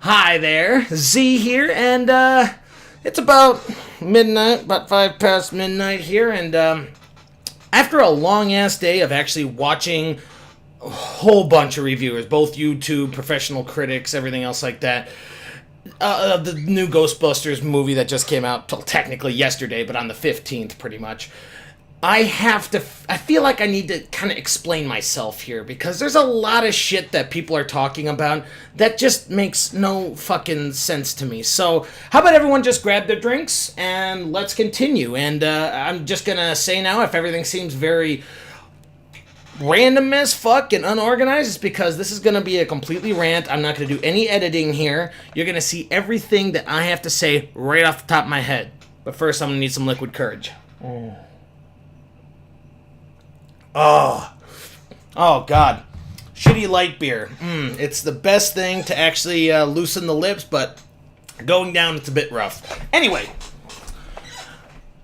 Hi there, Z here, and it's about midnight, about 5 past midnight here, and after a long ass day of actually watching a whole bunch of reviewers, both YouTube, professional critics, everything else like that, the new Ghostbusters movie that just came out, technically yesterday, but on the 15th pretty much. I feel like I need to kind of explain myself here because there's a lot of shit that people are talking about that just makes no fucking sense to me. So, how about everyone just grab their drinks and let's continue? And I'm just gonna say now, if everything seems very random as fuck and unorganized, it's because this is gonna be a completely rant. I'm not gonna do any editing here. You're gonna see everything that I have to say right off the top of my head. But first, I'm gonna need some liquid courage. Oh, God. Shitty light beer. It's the best thing to actually loosen the lips, but going down, it's a bit rough. Anyway,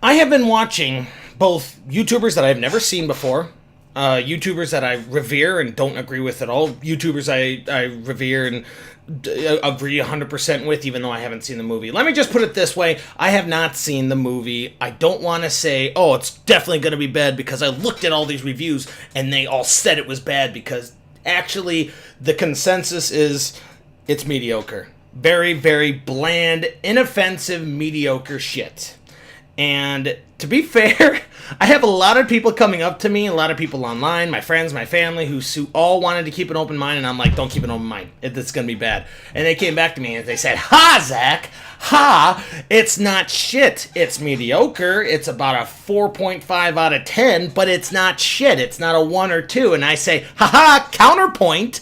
I have been watching both YouTubers that I've never seen before, YouTubers that I revere and don't agree with at all, YouTubers I revere and agree 100% with, even though I haven't seen the movie. Let me just put it this way. I have not seen the movie. I don't want to say, oh, it's definitely going to be bad because I looked at all these reviews and they all said it was bad, because actually the consensus is it's mediocre. Very, very bland, inoffensive, mediocre shit. And to be fair, I have a lot of people coming up to me, a lot of people online, my friends, my family, who all wanted to keep an open mind, and I'm like, don't keep an open mind. It's going to be bad. And they came back to me and they said, ha, Zach, ha, it's not shit. It's mediocre. It's about a 4.5 out of 10, but it's not shit. It's not a 1 or 2. And I say, ha, counterpoint.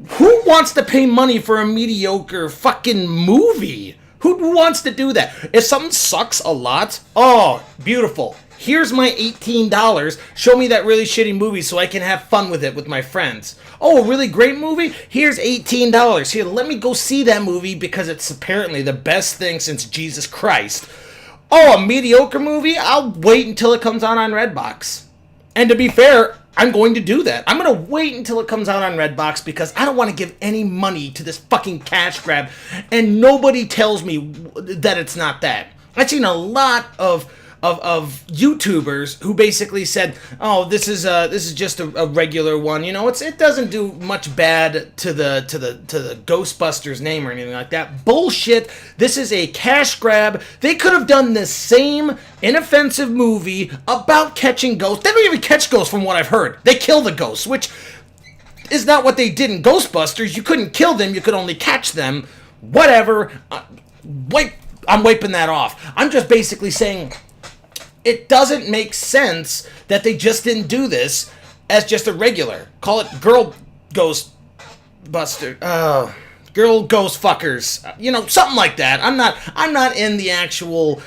Who wants to pay money for a mediocre fucking movie? Who wants to do that? If something sucks a lot, oh, beautiful. Here's my $18. Show me that really shitty movie so I can have fun with it with my friends. Oh, a really great movie? Here's $18. Here, let me go see that movie because it's apparently the best thing since Jesus Christ. Oh, a mediocre movie? I'll wait until it comes out on Redbox. And to be fair, I'm going to do that. I'm going to wait until it comes out on Redbox because I don't want to give any money to this fucking cash grab, and nobody tells me that it's not that. I've seen a lot of YouTubers who basically said, "Oh, this is just a regular one. You know, it doesn't do much bad to the Ghostbusters name or anything like that." Bullshit. This is a cash grab. They could have done the same inoffensive movie about catching ghosts. They don't even catch ghosts, from what I've heard. They kill the ghosts, which is not what they did in Ghostbusters. You couldn't kill them. You could only catch them. Whatever. I'm wiping that off. I'm just basically saying, it doesn't make sense that they just didn't do this as just a regular. Call it Girl Ghostbuster. Girl Ghost Fuckers. You know, something like that. I'm not in the actual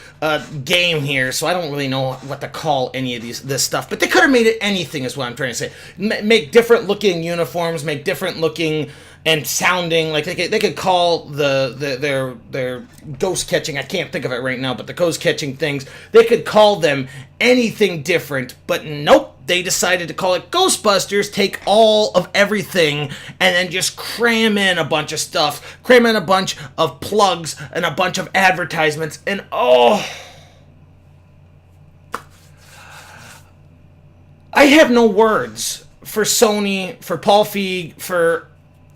game here, so I don't really know what to call any of this stuff. But they could have made it anything, is what I'm trying to say. Make different looking uniforms, make different looking and sounding, like they could call their ghost catching, I can't think of it right now, but the ghost catching things, they could call them anything different, but nope, they decided to call it Ghostbusters, take all of everything, and then just cram in a bunch of stuff, cram in a bunch of plugs and a bunch of advertisements, and I have no words for Sony, for Paul Feig, for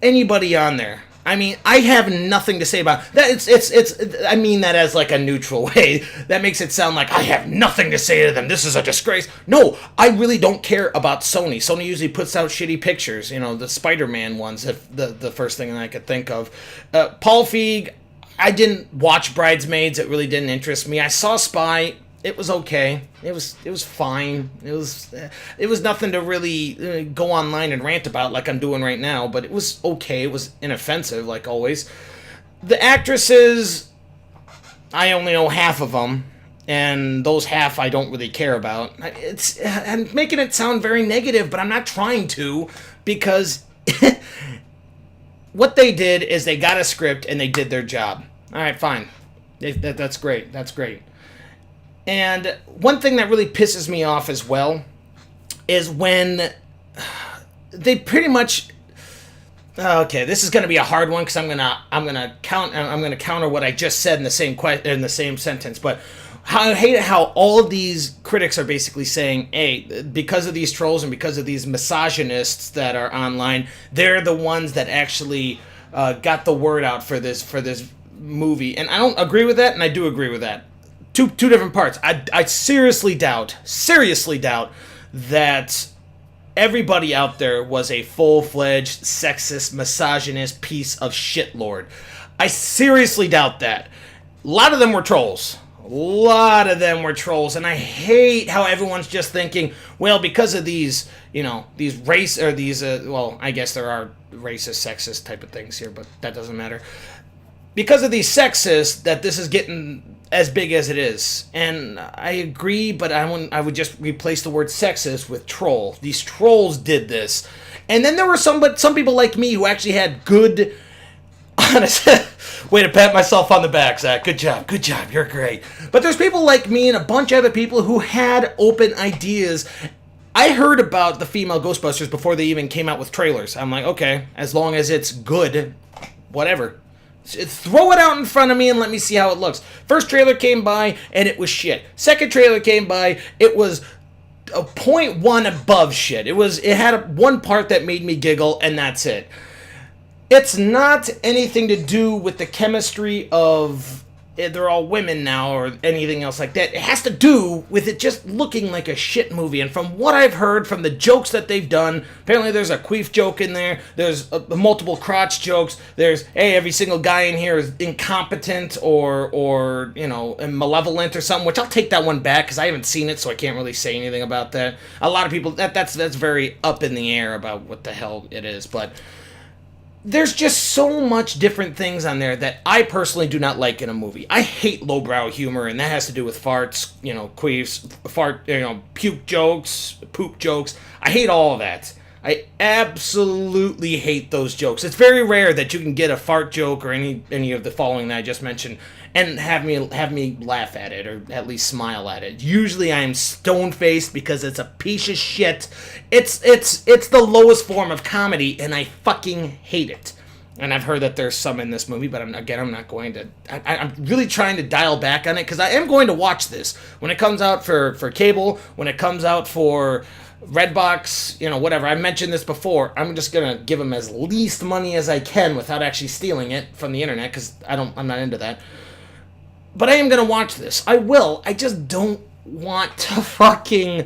anybody on there. I mean, I have nothing to say about that. I mean that as like a neutral way. That makes it sound like I have nothing to say to them. This is a disgrace. No, I really don't care about Sony. Sony usually puts out shitty pictures. You know, the Spider-Man ones, the first thing that I could think of. Paul Feig, I didn't watch Bridesmaids. It really didn't interest me. I saw Spy. It was okay. It was fine. It was nothing to really go online and rant about like I'm doing right now, but it was okay. It was inoffensive, like always. The actresses, I only know half of them, and those half I don't really care about. I'm making it sound very negative, but I'm not trying to, because what they did is they got a script and they did their job. All right, fine. That's great. That's great. And one thing that really pisses me off as well is when they pretty much Okay, this is going to be a hard one because I'm gonna counter what I just said in the in the same sentence. But I hate how all of these critics are basically saying, "Hey, because of these trolls and because of these misogynists that are online, they're the ones that actually got the word out for this movie." And I don't agree with that, and I do agree with that. Two different parts. I seriously doubt that everybody out there was a full-fledged sexist, misogynist piece of shitlord. I seriously doubt that. A lot of them were trolls. And I hate how everyone's just thinking, well, because of these, these race or these, well, I guess there are racist, sexist type of things here, but that doesn't matter. Because of these sexists, that this is getting as big as it is. And I agree, but I would just replace the word sexist with troll. These trolls did this. And then there were some people like me who actually had good, honest, way to pat myself on the back, Zach. Good job, you're great. But there's people like me and a bunch of other people who had open ideas. I heard about the female Ghostbusters before they even came out with trailers. I'm like, okay, as long as it's good, whatever. Throw it out in front of me and let me see how it looks. First trailer came by and it was shit. Second trailer came by, it was a 0.1 above shit. It had one part that made me giggle, and that's it. It's not anything to do with the chemistry of they're all women now or anything else like that. It has to do with it just looking like a shit movie. And from what I've heard from the jokes that they've done, apparently there's a queef joke in there. There's multiple crotch jokes. There's, hey, every single guy in here is incompetent or malevolent or something, which I'll take that one back because I haven't seen it, so I can't really say anything about that. A lot of people, that's very up in the air about what the hell it is, but there's just so much different things on there that I personally do not like in a movie. I hate lowbrow humor, and that has to do with farts, queefs, puke jokes, poop jokes. I hate all of that. I absolutely hate those jokes. It's very rare that you can get a fart joke or any of the following that I just mentioned and have me laugh at it or at least smile at it. Usually I am stone-faced because it's a piece of shit. It's the lowest form of comedy, and I fucking hate it. And I've heard that there's some in this movie, but I'm not going to. I'm really trying to dial back on it because I am going to watch this when it comes out for cable, when it comes out for Redbox, whatever. I mentioned this before. I'm just gonna give them as least money as I can without actually stealing it from the internet because I'm not into that. But I am gonna watch this. I will. I just don't want to fucking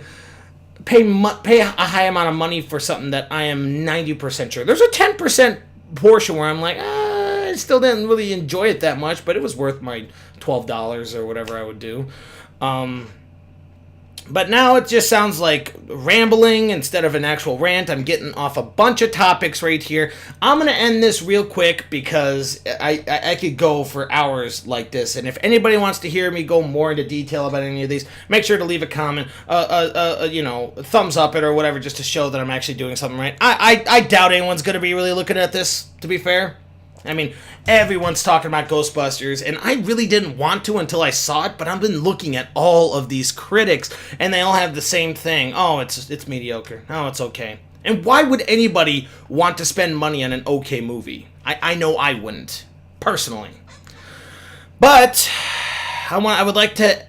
pay a high amount of money for something that I am 90% sure. There's a 10% portion where I'm like, I still didn't really enjoy it that much, but it was worth my $12 or whatever I would do. But now it just sounds like rambling instead of an actual rant. I'm getting off a bunch of topics right here. I'm going to end this real quick because I could go for hours like this. And if anybody wants to hear me go more into detail about any of these, make sure to leave a comment, thumbs up it or whatever, just to show that I'm actually doing something right. I doubt anyone's going to be really looking at this, to be fair. I mean, everyone's talking about Ghostbusters, and I really didn't want to until I saw it, but I've been looking at all of these critics, and they all have the same thing. Oh, it's mediocre. Oh, it's okay. And why would anybody want to spend money on an okay movie? I know I wouldn't, personally. But I would like to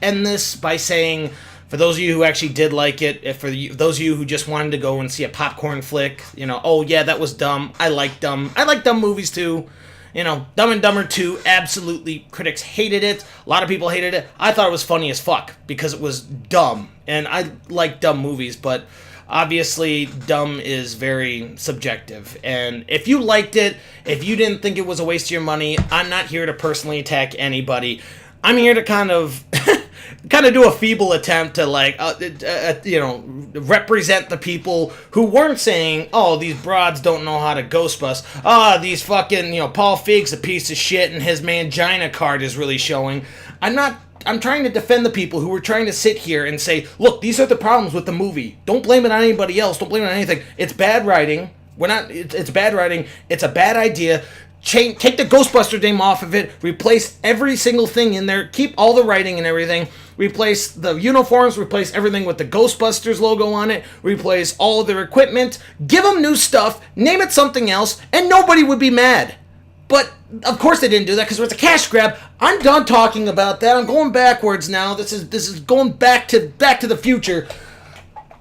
end this by saying, for those of you who actually did like it, for those of you who just wanted to go and see a popcorn flick, oh yeah, that was dumb. I like dumb movies too. Dumb and Dumber 2, absolutely, critics hated it. A lot of people hated it. I thought it was funny as fuck because it was dumb. And I like dumb movies, but obviously dumb is very subjective. And if you liked it, if you didn't think it was a waste of your money, I'm not here to personally attack anybody. I'm here to kind of do a feeble attempt to represent the people who weren't saying, oh, these broads don't know how to ghostbust. These fucking, Paul Feig's a piece of shit and his mangina card is really showing. I'm trying to defend the people who were trying to sit here and say, look, these are the problems with the movie. Don't blame it on anybody else. Don't blame it on anything. It's bad writing. It's bad writing. It's a bad idea. take the Ghostbuster name off of it, replace every single thing in there, keep all the writing and everything, replace the uniforms, replace everything with the Ghostbusters logo on it, replace all of their equipment, give them new stuff, name it something else, and nobody would be mad. But of course they didn't do that because it was a cash grab. I'm done talking about that. I'm going backwards now. This is going back to the future.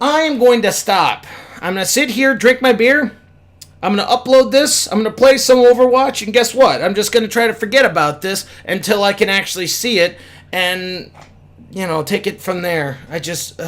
I am going to stop. I'm going to sit here, drink my beer. I'm going to upload this. I'm going to play some Overwatch. And guess what? I'm just going to try to forget about this until I can actually see it and, take it from there. I just...